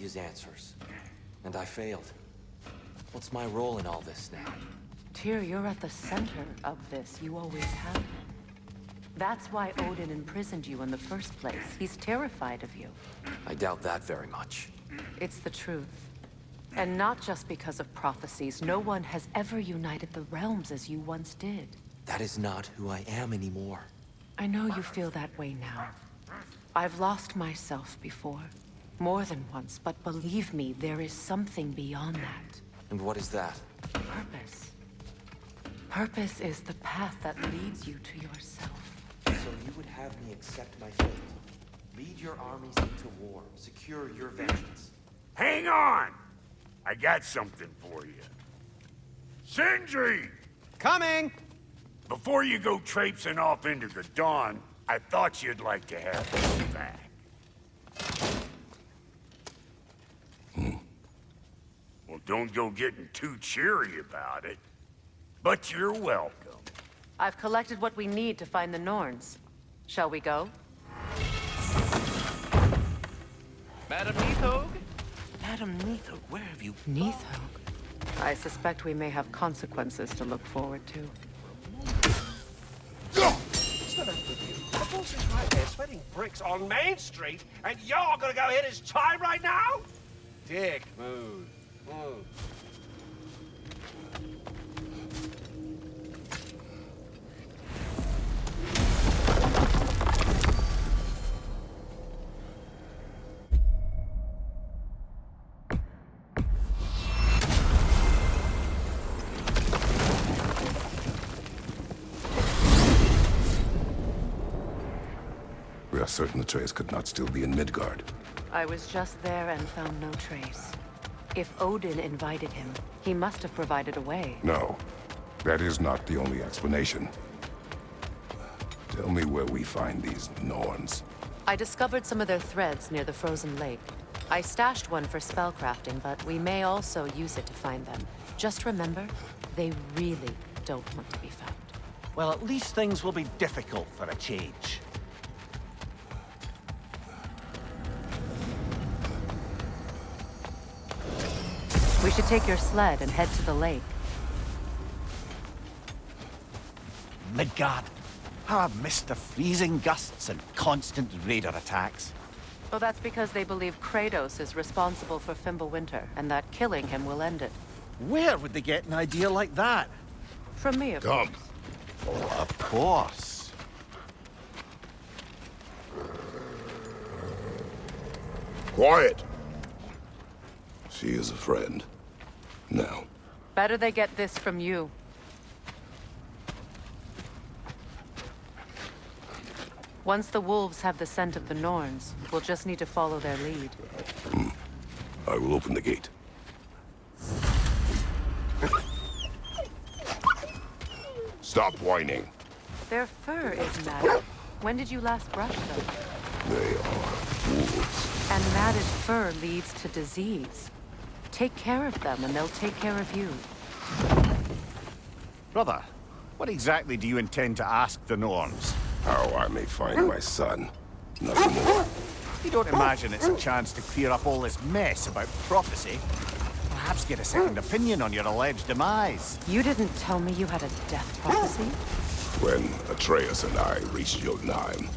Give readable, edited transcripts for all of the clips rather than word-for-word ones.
his answers. And I failed. What's my role in all this now? Tyr, you're at the center of this. You always have been. That's why Odin imprisoned you in the first place. He's terrified of you. I doubt that very much. It's the truth. And not just because of prophecies. No one has ever united the realms as you once did. That is not who I am anymore. I know you feel that way now. I've lost myself before. More than once, but believe me, there is something beyond that. And what is that? Purpose. Purpose is the path that leads you to yourself. So you would have me accept my fate? Lead your armies into war, secure your vengeance. Hang on! I got something for you. Sindri! Coming! Before you go traipsing off into the dawn, I thought you'd like to have this back. Well, don't go getting too cheery about it. But you're welcome. I've collected what we need to find the Norns. Shall we go? Madam Neathog? Madam Neathog, where have you... Neathog. I suspect we may have consequences to look forward to. What's the matter with you? The boss is right there sweating bricks on Main Street, and you're gonna go hit his time right now? Dick move. We are certain Atreus could not still be in Midgard. I was just there and found no trace. If Odin invited him, he must have provided a way. No, that is not the only explanation. Tell me where we find these Norns. I discovered some of their threads near the frozen lake. I stashed one for spellcrafting, but we may also use it to find them. Just remember, they really don't want to be found. Well, at least things will be difficult for a change. We should take your sled and head to the lake. Midgard. How I've missed the freezing gusts and constant raider attacks. Well, that's because they believe Kratos is responsible for Fimbulwinter, and that killing him will end it. Where would they get an idea like that? From me, of Come. course. Of course. Quiet! She is a friend. Now. Better they get this from you. Once the wolves have the scent of the Norns, we'll just need to follow their lead. I will open the gate. Stop whining. Their fur is matted. When did you last brush them? They are wolves. And matted fur leads to disease. Take care of them, and they'll take care of you. Brother, what exactly do you intend to ask the Norns? How I may find my son. Nothing more. You don't imagine it's a chance to clear up all this mess about prophecy? Perhaps get a second opinion on your alleged demise. You didn't tell me you had a death prophecy? When Atreus and I reached Jotunheim,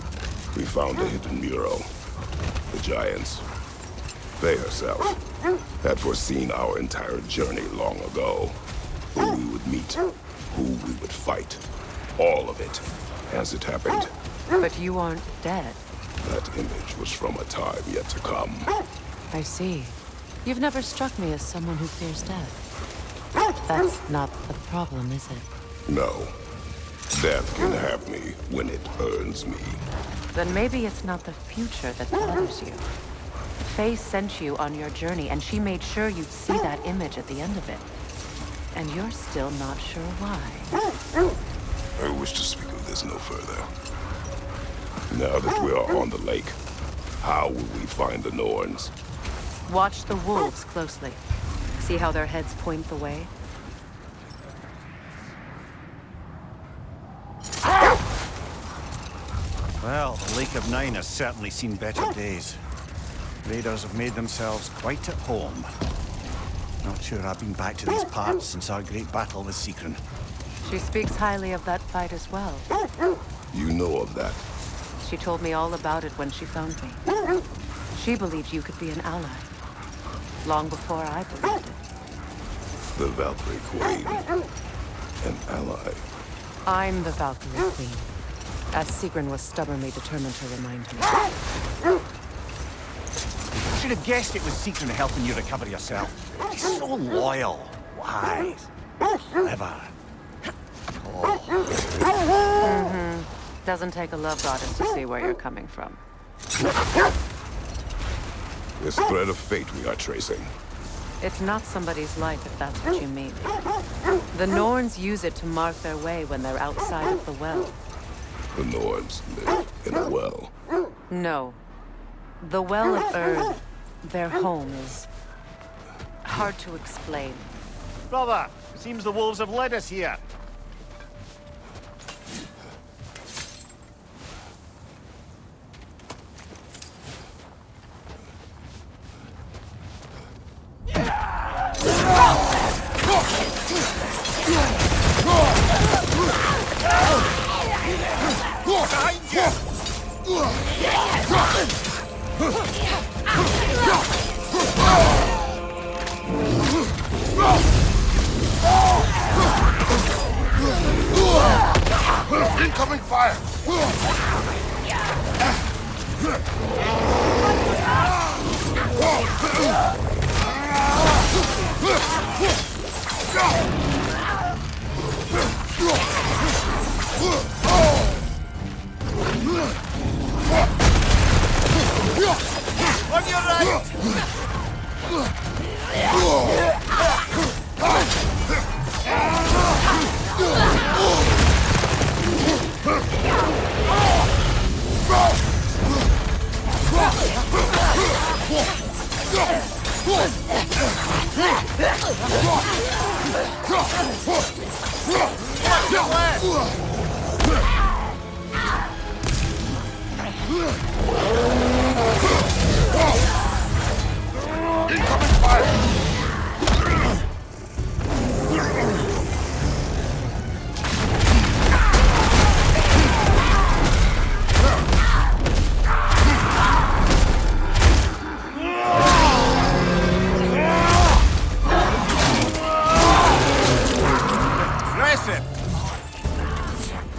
we found a hidden mural. The giants, they herself, had foreseen our entire journey long ago. Who we would meet, who we would fight. All of it, as it happened. But you aren't dead. That image was from a time yet to come. I see. You've never struck me as someone who fears death. That's not the problem, is it? No. Death can have me when it earns me. Then maybe it's not the future that bothers you. Faye sent you on your journey, and she made sure you'd see that image at the end of it. And you're still not sure why. I wish to speak of this no further. Now that we are on the lake, how will we find the Norns? Watch the wolves closely. See how their heads point the way? Well, the Lake of Nine has certainly seen better days. Raiders have made themselves quite at home. Not sure I've been back to these parts since our great battle with Seekron. She speaks highly of that fight as well. You know of that. She told me all about it when she found me. She believed you could be an ally. Long before I believed it. The Valkyrie Queen. An ally. I'm the Valkyrie Queen, as Seekron was stubbornly determined to remind me. I should have guessed it was Seekron helping you recover yourself. She's so loyal, wise, clever. Doesn't take a love goddess to see where you're coming from. This thread of fate we are tracing. It's not somebody's life, if that's what you mean. The Norns use it to mark their way when they're outside of the well. The Norns live in a well. No. The Well of Earth, their home, is hard to explain. Brother, seems the wolves have led us here. Incoming fire! On your right! Incoming fire! Impressive!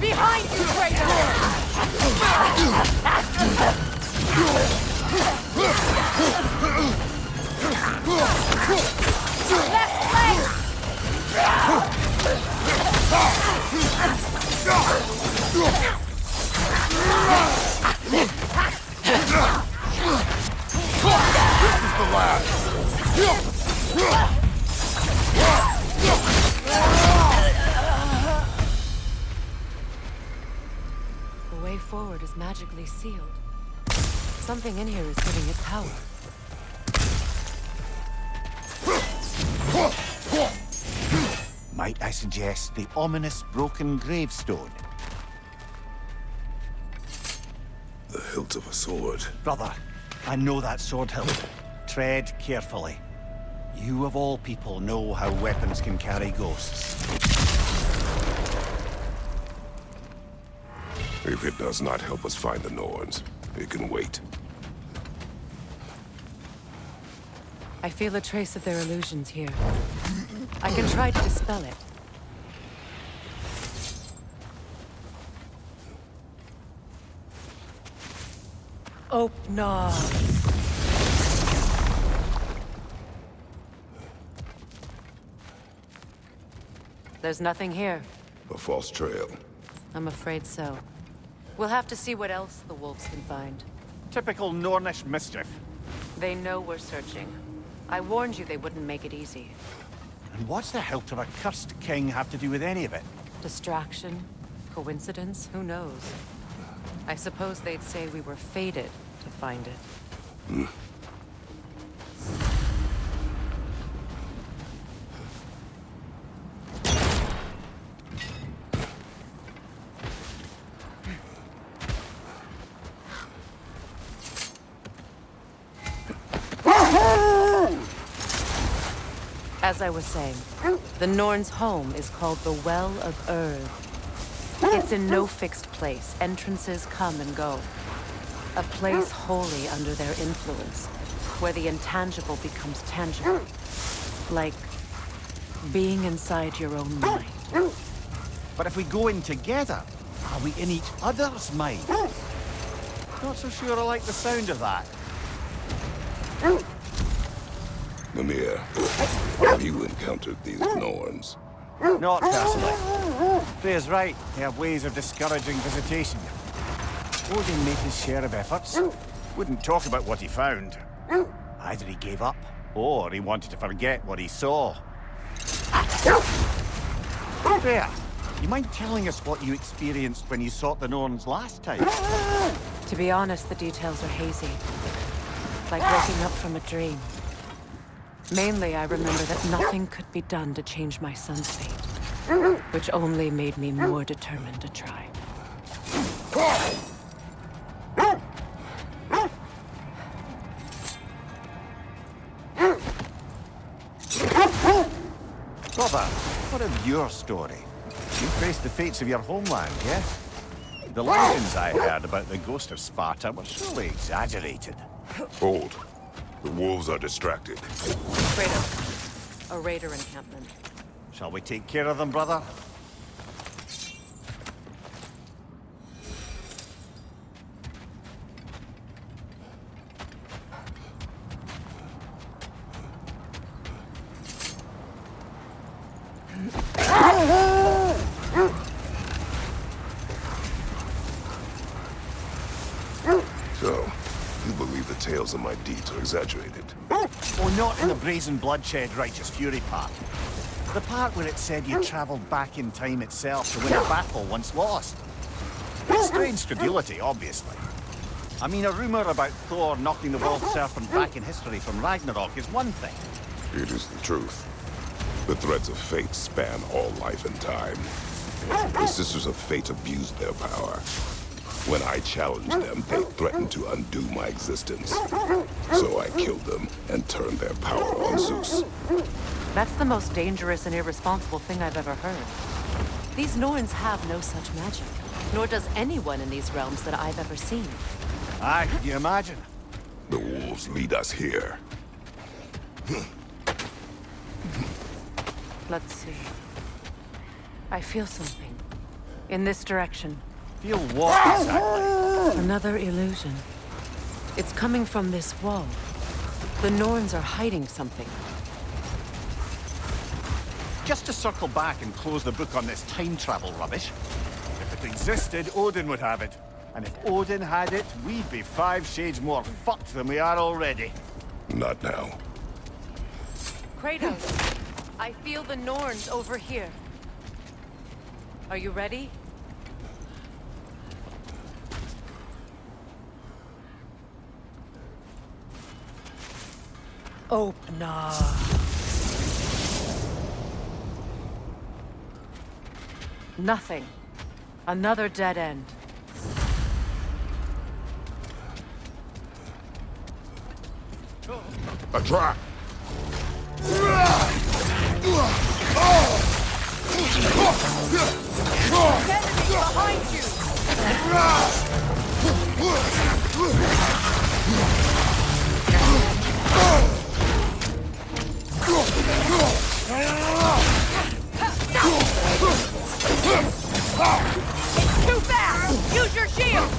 Behind you, This is the last! The way forward is magically sealed. Something in here is giving it power. Might I suggest the ominous broken gravestone? The hilt of a sword. Brother, I know that sword hilt. Tread carefully. You of all people know how weapons can carry ghosts. If it does not help us find the Norns, it can wait. I feel a trace of their illusions here. I can try to dispel it. Opna. There's nothing here. A false trail. I'm afraid so. We'll have to see what else the wolves can find. Typical Nornish mischief. They know we're searching. I warned you they wouldn't make it easy. And what's the hilt of a cursed king have to do with any of it? Distraction? Coincidence? Who knows? I suppose they'd say we were fated to find it. As I was saying, the Norn's home is called the Well of Erd. It's in no fixed place. Entrances come and go. A place wholly under their influence, where the intangible becomes tangible. Like being inside your own mind. But if we go in together, are we in each other's mind? Not so sure I like the sound of that. Mimir, have you encountered these Norns? Not personally. Freya's right. They have ways of discouraging visitation. Odin made his share of efforts. Wouldn't talk about what he found. Either he gave up, or he wanted to forget what he saw. Freya, you mind telling us what you experienced when you sought the Norns last time? To be honest, the details are hazy. Like waking up from a dream. Mainly, I remember that nothing could be done to change my son's fate. Which only made me more determined to try. Brother, what of your story? You faced the fates of your homeland, yes? The legends I heard about the ghost of Sparta were surely exaggerated. Hold. The wolves are distracted. Kratos, a raider encampment. Shall we take care of them, brother? So, you believe the tales of my deeds are exaggerated? Oh, not in the brazen bloodshed righteous fury part. The part where it said you traveled back in time itself to win a battle once lost. It's strange credulity, obviously. I mean, a rumor about Thor knocking the world serpent back in history from Ragnarok is one thing. It is the truth. The threads of fate span all life and time. The Sisters of Fate abused their power. When I challenged them, they threatened to undo my existence. So I killed them and turned their power on Zeus. That's the most dangerous and irresponsible thing I've ever heard. These Norns have no such magic. Nor does anyone in these realms that I've ever seen. Aye, can you imagine? The wolves lead us here. Let's see. I feel something. In this direction. Feel what exactly? Another illusion. It's coming from this wall. The Norns are hiding something. Just to circle back and close the book on this time travel rubbish. If it existed, Odin would have it. And if Odin had it, we'd be 5 shades more fucked than we are already. Not now. Kratos, I feel the Norns over here. Are you ready? Open up. Nothing. Another dead end. A trap! Enemy behind you! It's too fast! Use your shield!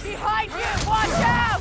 Behind you! Watch out!